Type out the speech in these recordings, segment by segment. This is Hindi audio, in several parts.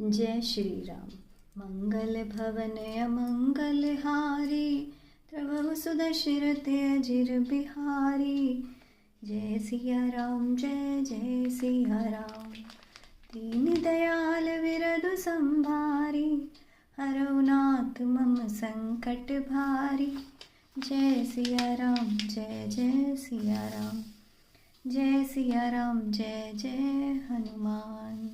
जय श्री राम। मंगल भवन अमंगल हारी, प्रभु सुदशरथ अजिर बिहारी। जय सिया राम जय जय सिया राम। दीन दयाल विरधु संभारी, हरौ नाथ मम संकट भारी। जय सिया राम जय जय सिया राम। जय सिया राम जय जय हनुमान।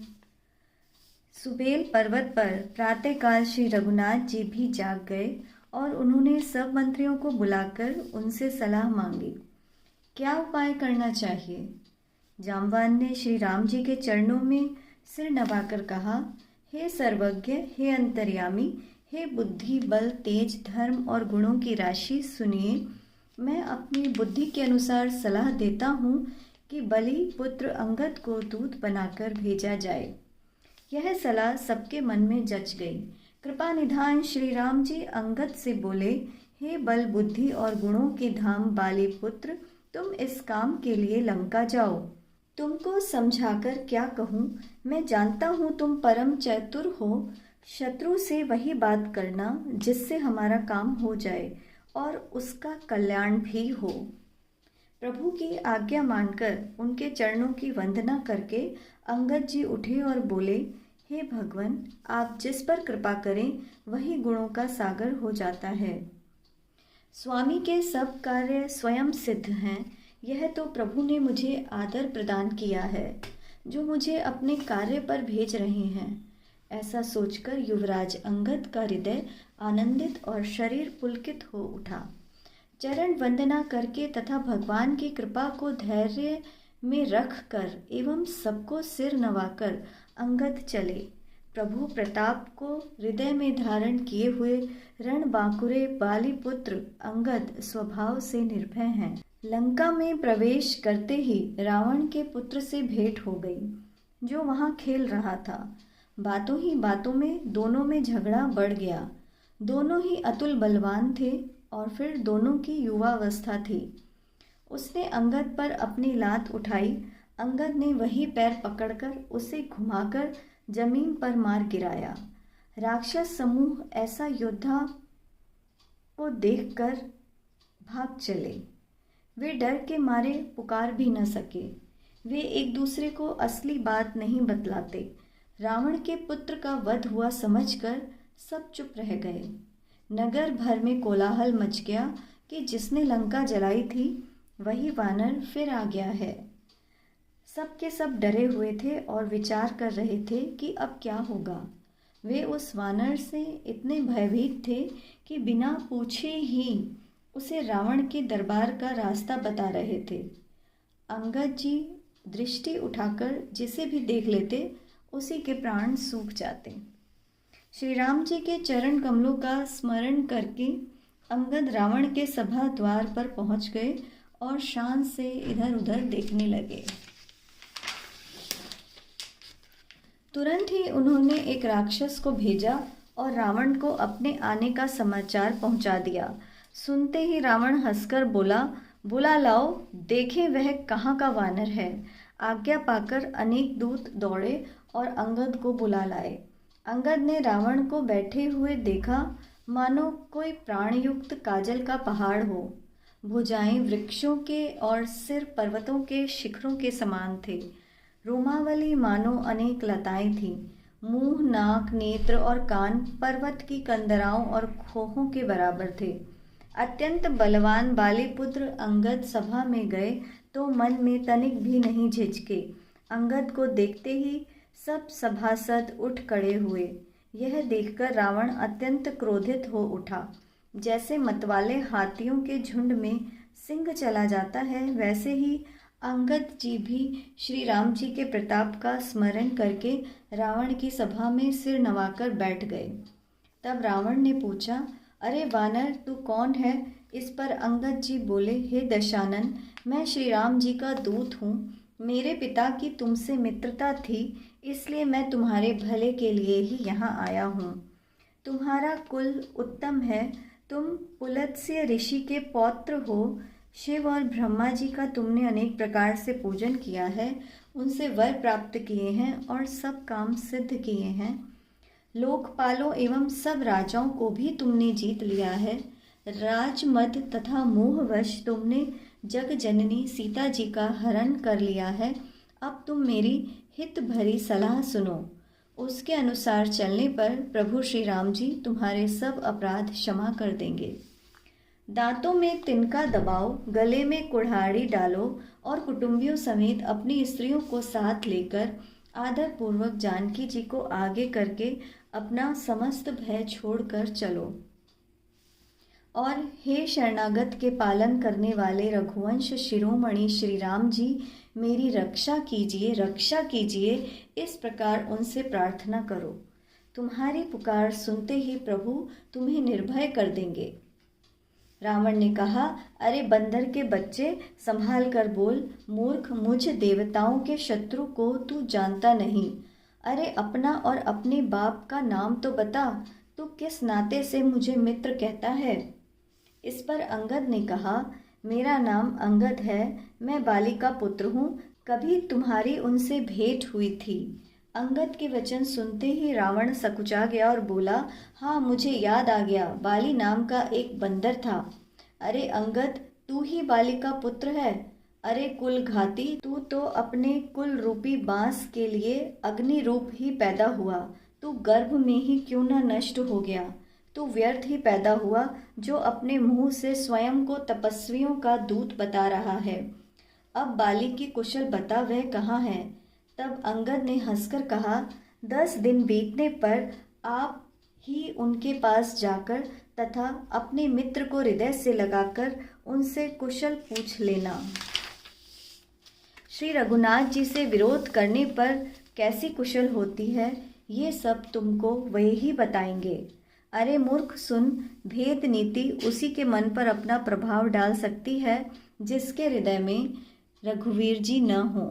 सुबेल पर्वत पर प्रातःकाल श्री रघुनाथ जी भी जाग गए और उन्होंने सब मंत्रियों को बुलाकर उनसे सलाह मांगी। क्या उपाय करना चाहिए? जामवान ने श्री राम जी के चरणों में सिर नवाकर कहा, हे सर्वज्ञ, हे अंतर्यामी, हे बुद्धि बल तेज धर्म और गुणों की राशि, सुनिए। मैं अपनी बुद्धि के अनुसार सलाह देता हूँ कि बलि पुत्र अंगद को दूत बनाकर भेजा जाए। यह सलाह सबके मन में जच गई। कृपा निधान श्री राम जी अंगद से बोले, हे बल बुद्धि और गुणों के धाम बाली पुत्र, तुम इस काम के लिए लंका जाओ। तुमको समझाकर क्या कहूँ, मैं जानता हूँ तुम परम चतुर हो। शत्रु से वही बात करना जिससे हमारा काम हो जाए और उसका कल्याण भी हो। प्रभु की आज्ञा मानकर उनके चरणों की वंदना करके अंगद जी उठे और बोले, हे भगवान, आप जिस पर कृपा करें वही गुणों का सागर हो जाता है। स्वामी के सब कार्य स्वयं सिद्ध हैं। यह तो प्रभु ने मुझे आदर प्रदान किया है जो मुझे अपने कार्य पर भेज रहे हैं। ऐसा सोचकर युवराज अंगद का हृदय आनंदित और शरीर पुलकित हो उठा। चरण वंदना करके तथा भगवान की कृपा को धैर्य में रख कर एवं सबको सिर नवाकर अंगद चले। प्रभु प्रताप को हृदय में धारण किए हुए रणबांकुरे बाली पुत्र अंगद स्वभाव से निर्भय हैं। लंका में प्रवेश करते ही रावण के पुत्र से भेंट हो गई, जो वहां खेल रहा था। बातों ही बातों में दोनों में झगड़ा बढ़ गया। दोनों ही अतुल बलवान थे और फिर दोनों की युवावस्था थी। उसने अंगद पर अपनी लात उठाई। अंगद ने वही पैर पकड़कर उसे घुमाकर जमीन पर मार गिराया। राक्षस समूह ऐसा योद्धा को देखकर भाग चले। वे डर के मारे पुकार भी न सके। वे एक दूसरे को असली बात नहीं बतलाते। रावण के पुत्र का वध हुआ समझकर सब चुप रह गए। नगर भर में कोलाहल मच गया कि जिसने लंका जलाई थी वही वानर फिर आ गया है। सब के सब डरे हुए थे और विचार कर रहे थे कि अब क्या होगा। वे उस वानर से इतने भयभीत थे कि बिना पूछे ही उसे रावण के दरबार का रास्ता बता रहे थे। अंगद जी दृष्टि उठाकर जिसे भी देख लेते उसी के प्राण सूख जाते। श्री राम जी के चरण कमलों का स्मरण करके अंगद रावण के सभा द्वार पर पहुंच गए और शान से इधर उधर देखने लगे। तुरंत ही उन्होंने एक राक्षस को भेजा और रावण को अपने आने का समाचार पहुंचा दिया। सुनते ही रावण हंसकर बोला, बुला लाओ, देखें वह कहाँ का वानर है। आज्ञा पाकर अनेक दूत दौड़े और अंगद को बुला लाए। अंगद ने रावण को बैठे हुए देखा, मानो कोई प्राणयुक्त काजल का पहाड़ हो। भुजाएं वृक्षों के और सिर पर्वतों के शिखरों के समान थे। रोमावली मानो अनेक लताएं थीं। मुंह, नाक, नेत्र और कान पर्वत की कंदराओं और खोहों के बराबर थे। अत्यंत बलवान बालीपुत्र अंगद सभा में गए तो मन में तनिक भी नहीं झिझके। अंगद को देखते ही सब सभासद उठ खड़े हुए। यह देखकर रावण अत्यंत क्रोधित हो उठा। जैसे मतवाले हाथियों के झुंड में सिंह चला जाता है, वैसे ही अंगद जी भी श्री राम जी के प्रताप का स्मरण करके रावण की सभा में सिर नवाकर बैठ गए। तब रावण ने पूछा, अरे वानर, तू कौन है? इस पर अंगद जी बोले, हे दशानन, मैं श्री राम जी का दूत हूँ। मेरे पिता की तुमसे मित्रता थी, इसलिए मैं तुम्हारे भले के लिए ही यहाँ आया हूँ। तुम्हारा कुल उत्तम है, तुम पुलत्स्य ऋषि के पौत्र हो। शिव और ब्रह्मा जी का तुमने अनेक प्रकार से पूजन किया है, उनसे वर प्राप्त किए हैं और सब काम सिद्ध किए हैं। लोकपालों एवं सब राजाओं को भी तुमने जीत लिया है। राजमद तथा मोहवश तुमने जग जननी सीता जी का हरण कर लिया है। अब तुम मेरी हित भरी सलाह सुनो। उसके अनुसार चलने पर प्रभु श्री राम जी तुम्हारे सब अपराध क्षमा कर देंगे। दांतों में तिनका दबाओ, गले में कुल्हाड़ी डालो और कुटुंबियों समेत अपनी स्त्रियों को साथ लेकर आदर पूर्वक जानकी जी को आगे करके अपना समस्त भय छोड़कर चलो। और हे शरणागत के पालन करने वाले रघुवंश शिरोमणि श्री राम जी, मेरी रक्षा कीजिए, रक्षा कीजिए, इस प्रकार उनसे प्रार्थना करो। तुम्हारी पुकार सुनते ही प्रभु तुम्हें निर्भय कर देंगे। रावण ने कहा, अरे बंदर के बच्चे, संभाल कर बोल। मूर्ख, मुझ देवताओं के शत्रु को तू जानता नहीं। अरे अपना और अपने बाप का नाम तो बता। तू किस नाते से मुझे मित्र कहता है? इस पर अंगद ने कहा, मेरा नाम अंगद है, मैं बाली का पुत्र हूँ। कभी तुम्हारी उनसे भेंट हुई थी। अंगद के वचन सुनते ही रावण सकुचा गया और बोला, हाँ मुझे याद आ गया, बाली नाम का एक बंदर था। अरे अंगद, तू ही बाली का पुत्र है? अरे कुल घाती, तू तो अपने कुल रूपी बांस के लिए अग्नि रूप ही पैदा हुआ। तू गर्भ में ही क्यों न नष्ट हो गया? तू व्यर्थ ही पैदा हुआ, जो अपने मुंह से स्वयं को तपस्वियों का दूत बता रहा है। अब बाली की कुशल बता, वह कहाँ है? तब अंगद ने हंसकर कहा, 10 दिन बीतने पर आप ही उनके पास जाकर तथा अपने मित्र को हृदय से लगाकर उनसे कुशल पूछ लेना। श्री रघुनाथ जी से विरोध करने पर कैसी कुशल होती है, ये सब तुमको वे ही बताएंगे। अरे मूर्ख सुन, भेद नीति उसी के मन पर अपना प्रभाव डाल सकती है जिसके हृदय में रघुवीर जी न हो।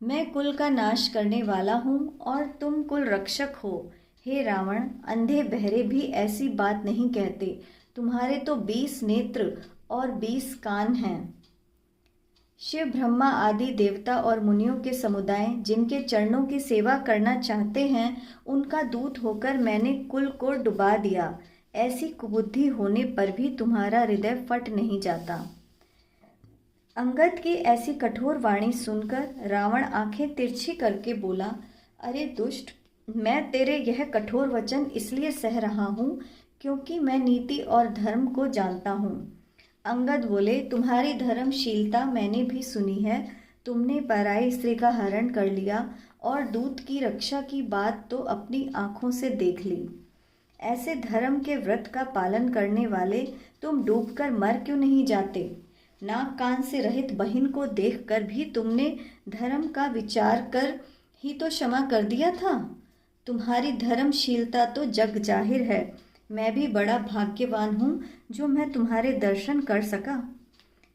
मैं कुल का नाश करने वाला हूँ और तुम कुल रक्षक हो। हे रावण, अंधे बहरे भी ऐसी बात नहीं कहते। तुम्हारे तो 20 नेत्र और 20 कान हैं। शिव, ब्रह्मा आदि देवता और मुनियों के समुदाय जिनके चरणों की सेवा करना चाहते हैं, उनका दूत होकर मैंने कुल को डुबा दिया। ऐसी कुबुद्धि होने पर भी तुम्हारा हृदय फट नहीं जाता। अंगद की ऐसी कठोर वाणी सुनकर रावण आंखें तिरछी करके बोला, अरे दुष्ट, मैं तेरे यह कठोर वचन इसलिए सह रहा हूँ क्योंकि मैं नीति और धर्म को जानता हूँ। अंगद बोले, तुम्हारी धर्मशीलता मैंने भी सुनी है। तुमने पराई स्त्री का हरण कर लिया और दूत की रक्षा की बात तो अपनी आंखों से देख ली। ऐसे धर्म के व्रत का पालन करने वाले तुम डूबकर मर क्यों नहीं जाते? नाक कान से रहित बहन को देखकर भी तुमने धर्म का विचार कर ही तो क्षमा कर दिया था। तुम्हारी धर्मशीलता तो जग जाहिर है। मैं भी बड़ा भाग्यवान हूँ जो मैं तुम्हारे दर्शन कर सका।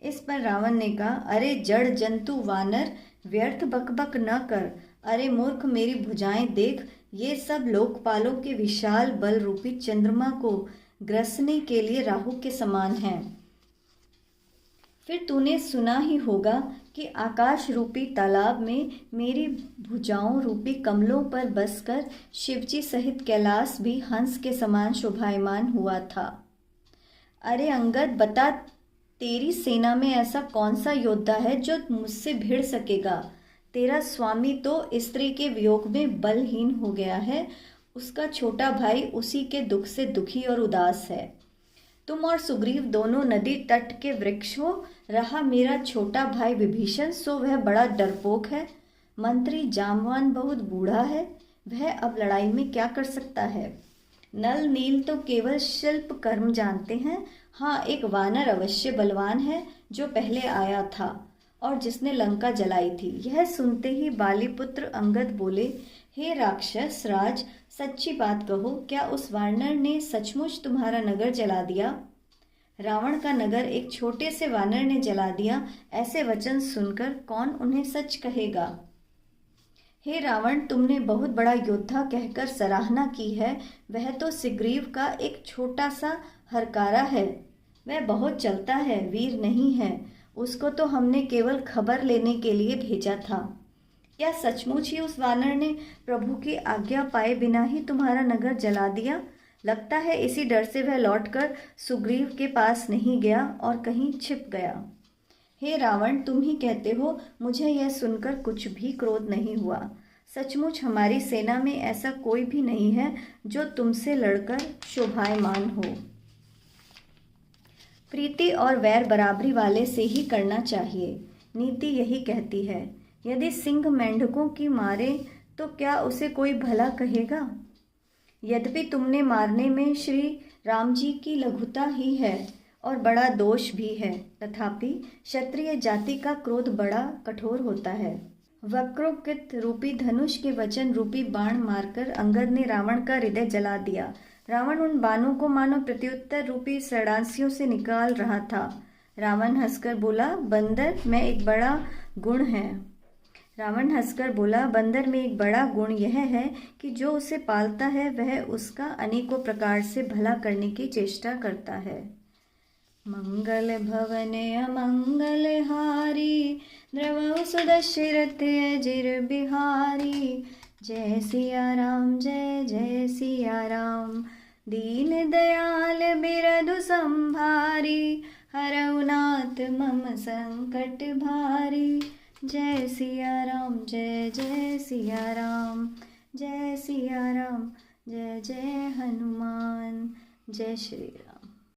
इस पर रावण ने कहा, अरे जड़ जंतु वानर, व्यर्थ बकबक न कर। अरे मूर्ख, मेरी भुजाएं देख, ये सब लोकपालों के विशाल बल रूपी चंद्रमा को ग्रसने के लिए राहु के समान हैं। फिर तूने सुना ही होगा कि आकाश रूपी तालाब में मेरी भुजाओं रूपी कमलों पर बसकर शिवजी सहित कैलाश भी हंस के समान शोभायमान हुआ था। अरे अंगद, बता, तेरी सेना में ऐसा कौन सा योद्धा है जो मुझसे भिड़ सकेगा? तेरा स्वामी तो स्त्री के वियोग में बलहीन हो गया है। उसका छोटा भाई उसी के दुख से दुखी और उदास है। तुम और सुग्रीव दोनों नदी तट के वृक्ष हो। रहा मेरा छोटा भाई विभीषण, सो वह बड़ा डरपोक है। मंत्री जामवान बहुत बूढ़ा है, वह अब लड़ाई में क्या कर सकता है? नल नील तो केवल शिल्प कर्म जानते हैं। हाँ, एक वानर अवश्य बलवान है जो पहले आया था और जिसने लंका जलाई थी। यह सुनते ही बालीपुत्र अंगद बोले, हे राक्षस राज, सच्ची बात कहो, क्या उस वानर ने सचमुच तुम्हारा नगर जला दिया? रावण का नगर एक छोटे से वानर ने जला दिया, ऐसे वचन सुनकर कौन उन्हें सच कहेगा? हे रावण, तुमने बहुत बड़ा योद्धा कहकर सराहना की है। वह तो सुग्रीव का एक छोटा सा हरकारा है। वह बहुत चलता है, वीर नहीं है। उसको तो हमने केवल खबर लेने के लिए भेजा था। क्या सचमुच ही उस वानर ने प्रभु की आज्ञा पाए बिना ही तुम्हारा नगर जला दिया? लगता है इसी डर से वह लौटकर सुग्रीव के पास नहीं गया और कहीं छिप गया। हे रावण, तुम ही कहते हो। मुझे यह सुनकर कुछ भी क्रोध नहीं हुआ। सचमुच हमारी सेना में ऐसा कोई भी नहीं है जो तुमसे लड़कर शोभायमान हो। प्रीति और वैर बराबरी वाले से ही करना चाहिए। नीति यही कहती है। यदि सिंह मेंढकों की मारे तो क्या उसे कोई भला कहेगा? यद्यपि तुमने मारने में श्री राम जी की लघुता ही है और बड़ा दोष भी है, तथापि क्षत्रिय जाति का क्रोध बड़ा कठोर होता है। वक्रोकृत रूपी धनुष के वचन रूपी बाण मारकर अंगद ने रावण का हृदय जला दिया। रावण उन बाणों को मानो प्रत्युत्तर रूपी षडांसियों से निकाल रहा था। रावण हंसकर बोला, बंदर में एक बड़ा गुण है। रावण हंसकर बोला, बंदर में एक बड़ा गुण यह है कि जो उसे पालता है वह उसका अनेकों प्रकार से भला करने की चेष्टा करता है। मंगल भवने अमंगल हारी, द्रवहु सुदशरथ अजिर बिहारी। जय सिया राम, जय जय सिया राम। दीन दयाल बिरधु संभारी, हरऊ नाथ मम संकट भारी। जय सिया राम, जय जय सिया राम। जय सिया राम, जय जय हनुमान। जय श्री राम।